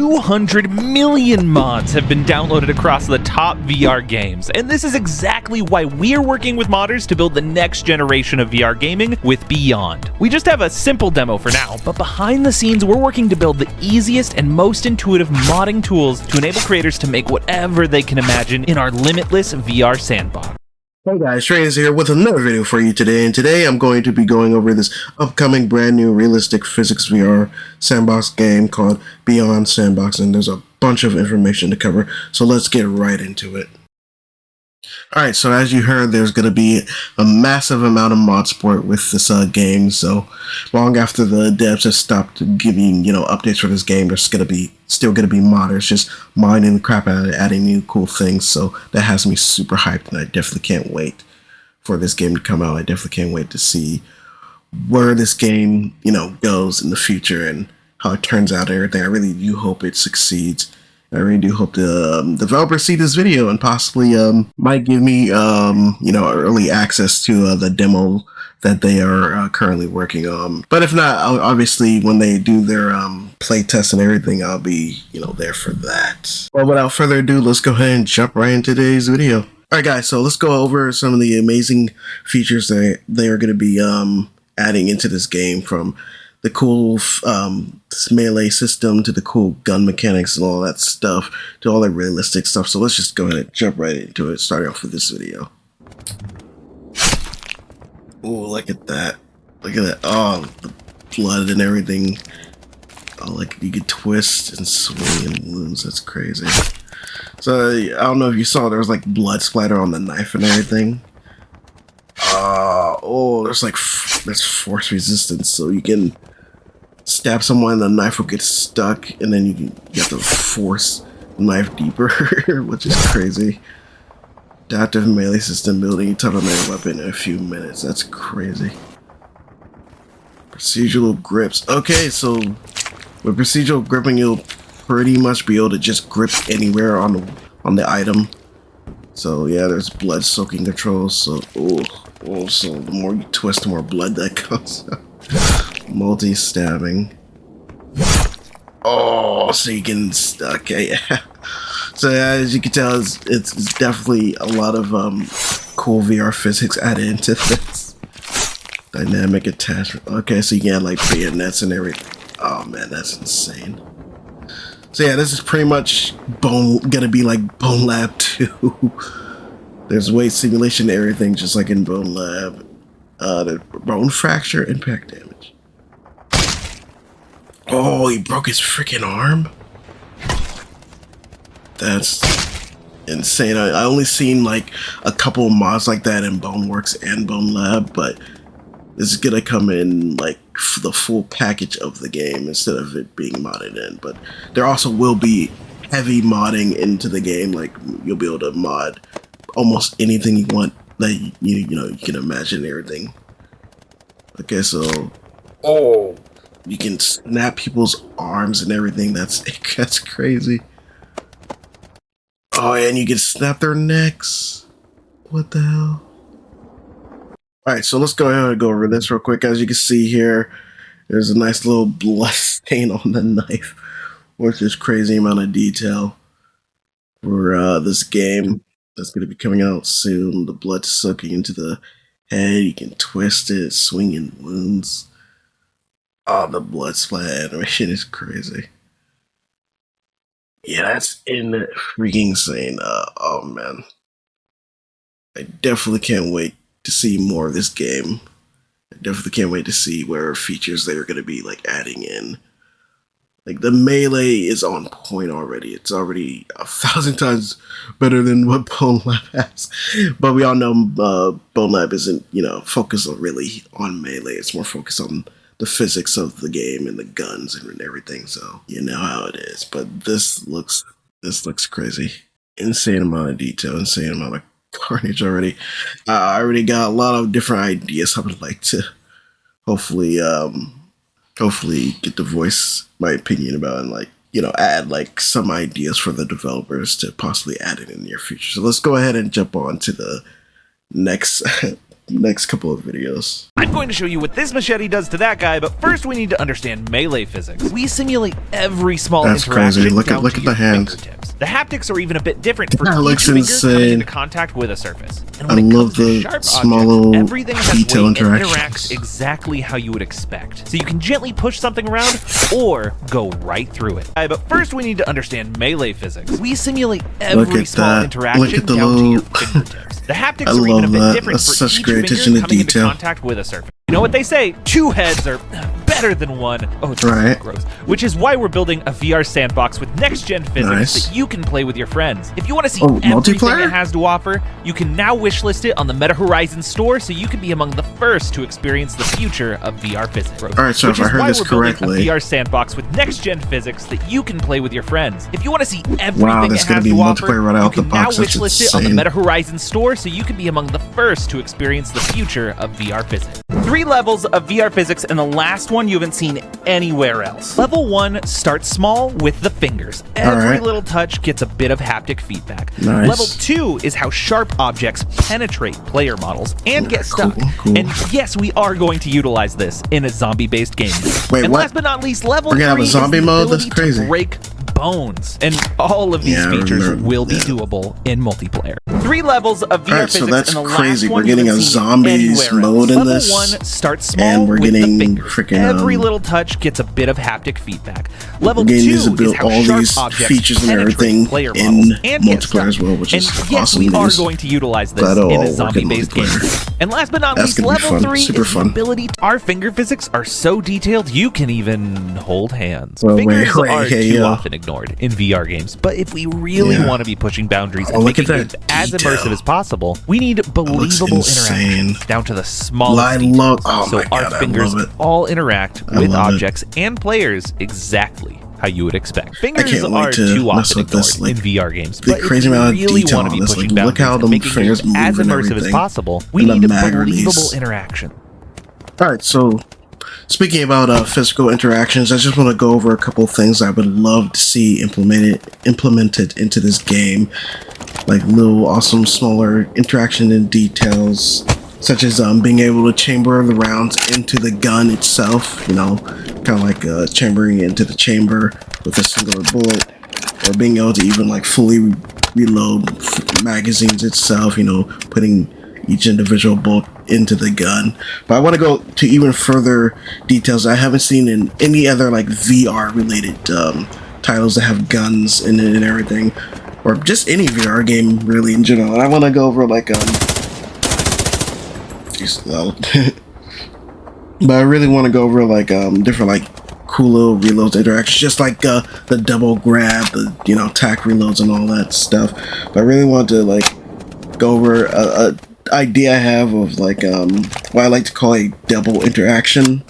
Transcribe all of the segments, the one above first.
200 million mods have been downloaded across the top VR games, and this is exactly why we're working with modders to build the next generation of VR gaming with Beyond. We just have a simple demo for now, but behind the scenes we're working to build the easiest and most intuitive modding tools to enable creators to make whatever they can imagine in our limitless VR sandbox. Hey guys, StrainZex here with another video for you today, and today I'm going to be going over this upcoming brand new realistic physics VR sandbox game called Beyond Sandbox, and there's a bunch of information to cover, so let's get right into it. Alright, so as you heard, there's going to be a massive amount of mod support with this game, so long after the devs have stopped giving, updates for this game, there's still going to be modders just mining the crap out of it, adding new cool things, so that has me super hyped, and I definitely can't wait for this game to come out. I definitely can't wait to see where this game, goes in the future and how it turns out and everything. I really do hope it succeeds. I really do hope the developers see this video and possibly might give me early access to the demo that they are currently working on. But if not, obviously when they do their play test and everything, I'll be there for that. Well, without further ado, let's go ahead and jump right into today's video. Alright guys, so let's go over some of the amazing features that they are going to be adding into this game, from the cool melee system to the cool gun mechanics and all that stuff to all the realistic stuff. So let's just go ahead and jump right into it, starting off with this video. Oh, look at that. Look at that. Oh, the blood and everything. Oh, like you could twist and swing and wounds. That's crazy. So I don't know if you saw, there was like blood splatter on the knife and everything. Oh, there's force resistance, so you can stab someone and the knife will get stuck, and then you have to force the knife deeper, which is crazy. Adaptive melee system, building a type of melee weapon in a few minutes. That's crazy. Procedural grips. Okay, so with procedural gripping, you'll pretty much be able to just grip anywhere on the item. So yeah, there's blood soaking controls. So so the more you twist, the more blood that comes out. Multi-stabbing. Oh, so you can, okay, yeah. So as you can tell, it's definitely a lot of cool VR physics added into this. Dynamic attachment. Okay, so you can add like bayonets and everything. Oh man, that's insane. So yeah, this is pretty much gonna be like Bone Lab 2. There's weight simulation and everything, just like in Bone Lab. The bone fracture, impact damage. Oh, he broke his freaking arm? That's insane. I only seen like a couple of mods like that in Boneworks and Bone Lab, but this is gonna come in like the full package of the game instead of it being modded in. But there also will be heavy modding into the game, like you'll be able to mod almost anything you want that you can imagine everything. Okay, so you can snap people's arms and everything. That's crazy. Oh, and you can snap their necks. What the hell? Alright, so let's go ahead and go over this real quick. As you can see here, there's a nice little blood stain on the knife, which is crazy amount of detail for this game that's going to be coming out soon. The blood soaking into the head, you can twist it, swinging wounds. Oh, the blood splatter animation is crazy. Yeah, that's freaking insane. Oh man, I definitely can't wait to see more of this game. I definitely can't wait to see where features they're going to be like adding in. Like the melee is on point already. It's already 1,000 times better than what Bone Lab has. But we all know Bone Lab isn't, focused really on melee. It's more focused on the physics of the game and the guns and everything. So you know how it is. But this looks crazy. Insane amount of detail. Insane amount of carnage already. I already got a lot of different ideas I would like to hopefully get to voice my opinion about, and add like some ideas for the developers to possibly add it in the near future. So let's go ahead and jump on to the next next couple of videos. I'm going to show you what this machete does to that guy, but first we need to understand melee physics. We simulate every small That's interaction. crazy. Look down at to the your hands. fingertips. The haptics are even a bit different for That each looks finger coming insane. into contact with a surface. And I when it love comes to the sharp small objects, little everything has detail weight and interactions. interacts exactly how you would expect. So you can gently push something around or go right through it. But first we need to understand melee physics. We simulate every small that. interaction Look at the down to your little- fingertips. The haptics I are even a love bit that. different That's for such each great finger attention to coming into detail. contact with a surface. You know what they say? 2 heads are better than 1. Oh, it's Right. gross. Which is why we're building a VR sandbox with next-gen physics Nice. that you can play with your friends. If you want to see Oh, everything multiplayer? it has to offer, you can now wishlist it on the Meta Horizon store, so you can be among the first to experience the future of VR physics. All right, so Which if I is heard why this we're building correctly- a VR sandbox with next-gen physics that you can play with your friends. If you want to see everything Wow, it there's has gonna be to offer, multiplayer right you out the can now box. That's wishlist it on the insane. Meta Horizon store, so you can be among the first to experience the future of VR physics. 3 levels of VR physics, and the last one you haven't seen anywhere else. Level 1 starts small with the fingers. Every Alright. little touch gets a bit of haptic feedback. Nice. Level 2 is how sharp objects penetrate player models and get stuck. Cool. And yes, we are going to utilize this in a zombie-based game. Wait, and what? last but not least, level We're gonna have 3 a zombie is the mode? That's ability crazy. to break bones. And all of these Yeah, I features remember will be that. doable in multiplayer. 3 levels of VR Alright, so physics, that's and the crazy. last We're one you getting haven't a seen zombies anywhere mode else. in Level this, 1 starts small and we're with getting the fingers. freaking, Every little touch gets a bit of haptic feedback. Level We're 2 getting is to build how all sharp these objects features and penetrate everything player in models and get multiplayer stuck. as well, which and is yes, awesome we are news. going to utilize this Glad it'll in all a work in zombie-based game. multiplayer. And last but not That's least, gonna be level fun. 3 Super is fun. the ability. Our finger physics are so detailed you can even hold hands. Well, Fingers wait, are hey, too yo. often ignored in VR games, but if we really Yeah. want to be pushing boundaries and Oh, look making at games that as detail. immersive as possible, we need believable insane. interactions down to the smallest I details. love- oh so my our God, I fingers love it. all interact I with love it. objects and players exactly how you would expect. Fingers can't wait are to too mess often with this, ignored in like, VR games, the but if crazy we amount of really detail want to be on this, pushing like, look boundaries how and them making fingers games as move and immersive as everything. possible, we And the need mag believable release. interaction. All right, so speaking about physical interactions, I just want to go over a couple things I would love to see implemented into this game, like little awesome smaller interaction and details, such as being able to chamber the rounds into the gun itself. You know, kind of like chambering into the chamber with a singular bullet, or being able to even like fully reload magazines itself. You know, putting each individual bullet into the gun. But I want to go to even further details I haven't seen in any other like VR related titles that have guns in it and everything, or just any VR game really in general. And I want to go over like jeez, but I really want to go over like different like cool little reloads interactions, just like the double grab, the tack reloads and all that stuff. But I really want to like go over a idea I have of like what I like to call a double interaction,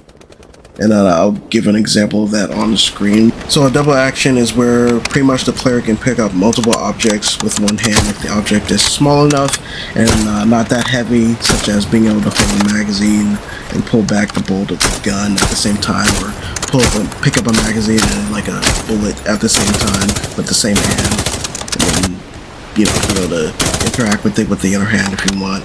and I'll give an example of that on the screen. So a double action is where pretty much the player can pick up multiple objects with one hand if the object is small enough and not that heavy, such as being able to hold a magazine and pull back the bolt of the gun at the same time, or pick up a magazine and like a bullet at the same time with the same hand, and then be able to interact with it with the other hand if you want.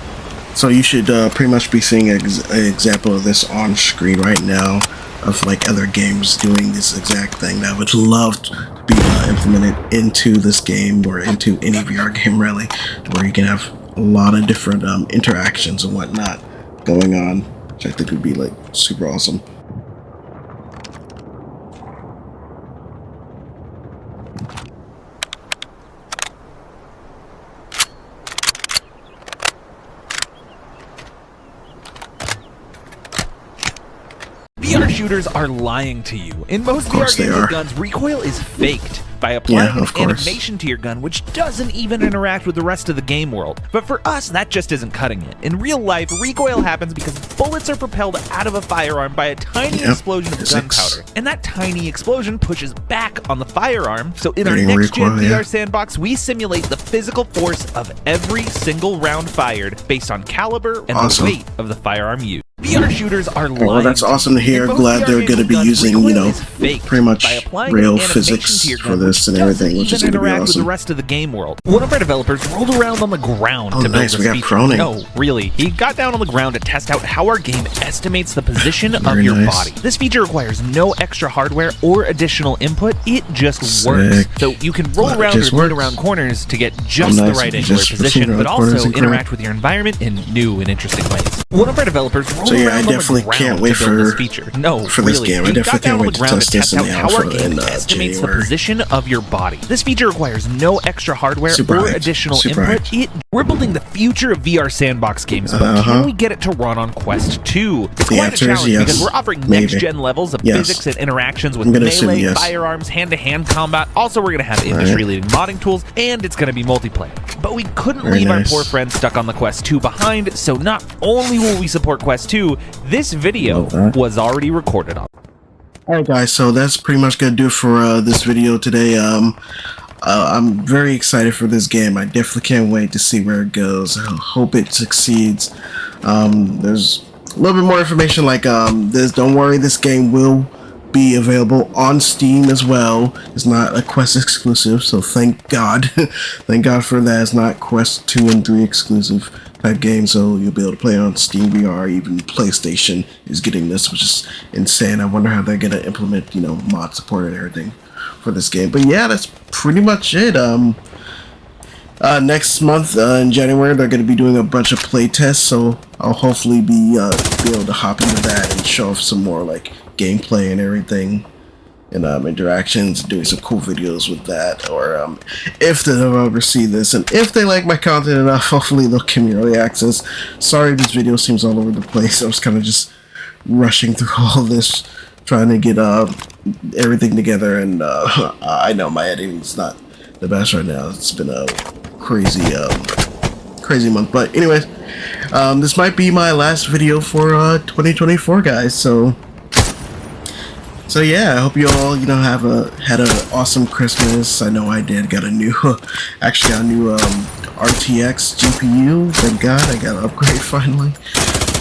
So you should pretty much be seeing an example of this on screen right now, of like other games doing this exact thing that I would love to be implemented into this game, or into any VR game really, where you can have a lot of different interactions and whatnot going on, which I think would be like super awesome. VR shooters are lying to you. In most VR course they games are. with guns, recoil is faked by applying Yeah, an of course. animation to your gun, which doesn't even interact with the rest of the game world. But for us, that just isn't cutting it. In real life, recoil happens because bullets are propelled out of a firearm by a tiny Yep, explosion of physics. gunpowder. And that tiny explosion pushes back on the firearm. So in Getting our next-gen recoil, VR yeah. sandbox, we simulate the physical force of every single round fired based on caliber and Awesome. the weight of the firearm used. VR shooters are lying. Well, that's awesome to hear. Glad they're going to be using, you know, pretty much real physics for this and everything, which is going to be awesome. With the rest of the game world. One of our developers rolled around on the ground to build nice. We got feature. proning. No, really. He got down on the ground to test out how our game estimates the position of your body. This feature requires no extra hardware or additional input. It just works. So you can roll around or lean around corners to get just the right angular position, but also interact with your environment in new and interesting ways. One of our developers rolled around on the ground can't wait to build this feature. No, for this game. I definitely can't wait to test this in the alpha in estimates January. The position of your body. This feature requires no extra hardware or additional input. We're building the future of VR sandbox games, but can we get it to run on Quest 2? It's quite a challenge because we're offering next-gen levels of physics and interactions with melee, firearms, hand-to-hand combat. Also, we're going to have industry-leading modding tools, and it's going to be multiplayer. But we couldn't leave our poor friends stuck on the Quest 2 behind, so not only will we support Quest 2, this video was already recorded on. Alright guys, so that's pretty much gonna do it for this video today. I'm very excited for this game. I definitely can't wait to see where it goes. I hope it succeeds. There's a little bit more information like this. Don't worry, this game will be available on Steam as well. It's not a Quest exclusive, so thank God. Thank God for that. It's not Quest 2 and 3 exclusive type game, so you'll be able to play on Steam VR. Even PlayStation is getting this, which is insane. I wonder how they're gonna implement, you know, mod support and everything for this game. But yeah, that's pretty much it. Next month in January, they're gonna be doing a bunch of play tests, so I'll hopefully be able to hop into that and show off some more like gameplay and everything, and interactions, doing some cool videos with that. Or if the developers see this and if they like my content enough, hopefully they'll give me early access. Sorry, this video seems all over the place. I was kind of just rushing through all this, trying to get everything together, and I know my editing's not the best right now. It's been a crazy month, but anyways, this might be my last video for 2024, guys. So yeah, I hope you all, you know, had an awesome Christmas. I know I did. Got a new, actually got a new RTX GPU. Thank God, I got an upgrade finally.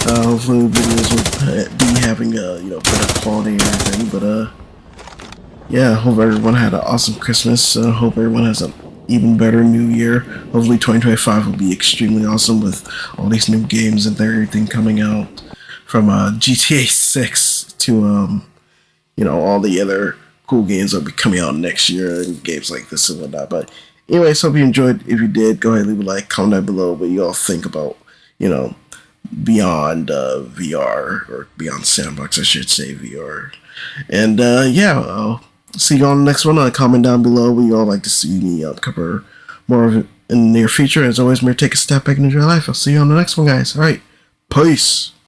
Hopefully the videos will be having you know, better quality and everything. But yeah, hope everyone had an awesome Christmas. Hope everyone has an even better new year. Hopefully 2025 will be extremely awesome with all these new games and everything coming out, from GTA 6 to you know, all the other cool games that'll be coming out next year, and games like this and whatnot. But anyways, hope you enjoyed. If you did, go ahead and leave a like, comment down below what you all think about, you know, Beyond VR, or Beyond Sandbox, I should say, VR. And yeah, I'll see you on the next one. Comment down below what you all like to see me cover more of it in the near future. As always, take a step back and enjoy life. I'll see you on the next one, guys. All right, peace.